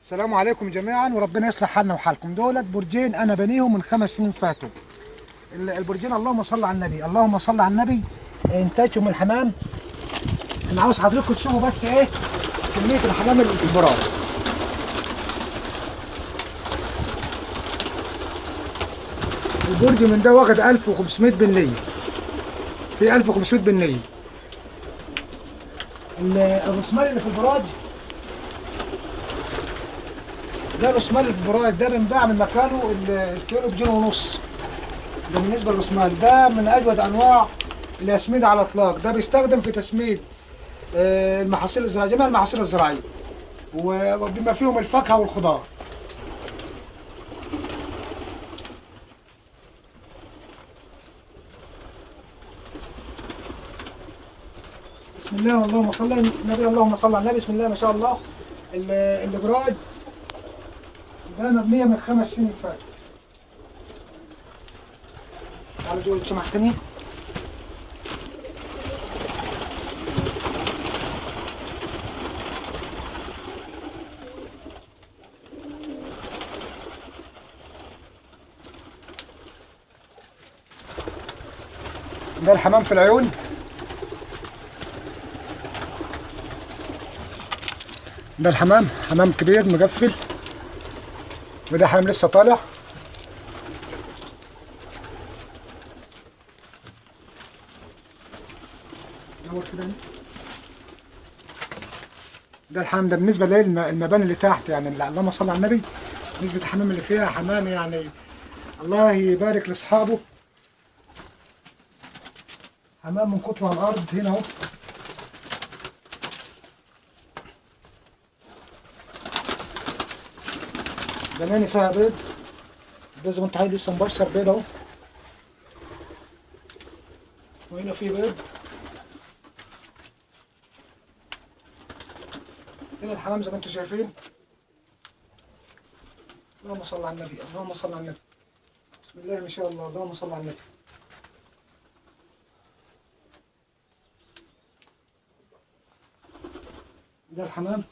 السلام عليكم جميعا وربنا يصلح حالنا وحالكم. دولت برجين انا بنيهم من 5 سنين فاتوا. البرجين اللهم صل على النبي، اللهم صل على النبي. انتاجهم من الحمام. انا عاوز حضراتكم تشوفوا بس ايه كميه الحمام اللي في البراج. البرج من ده واخد 1500 بنيه، في 1500 بنيه. الرسمال اللي في البراج ده، الرسمال اللي في البراج ده بنباع من مكانه الكيلو بجنيه ونص. ده بالنسبه للرسمال، ده من اجود انواع الاسمده على الاطلاق. ده بيستخدم في تسميد المحاصيل الزراعيه، جميع المحاصيل الزراعيه وبما فيهم الفاكهه والخضار. بسم الله اللهم صل على النبي، اللهم صل على النبي. بسم الله ما شاء الله. الابراج ده مبنيه من 5 سنين فاتوا. تعالوا دول سمحتني. ده الحمام في العيون. ده الحمام، حمام كبير مقفل، وده حمام لسه طالع. ده الحمام ده بالنسبه للمباني اللي تحت، يعني اللهم صل على النبي. نسبه الحمام اللي فيها حمام يعني الله يبارك لاصحابه. حمام من كتر الارض هنا اهو. زماني فيها بيض، البيض زي ما انت عايز لسه مبشر بيض اهو. وهنا في بيض. هنا الحمام زي ما انتم شايفين. اللهم صل على النبي، اللهم صل على النبي. بسم الله ما شاء الله، اللهم صل على النبي. ده الحمام.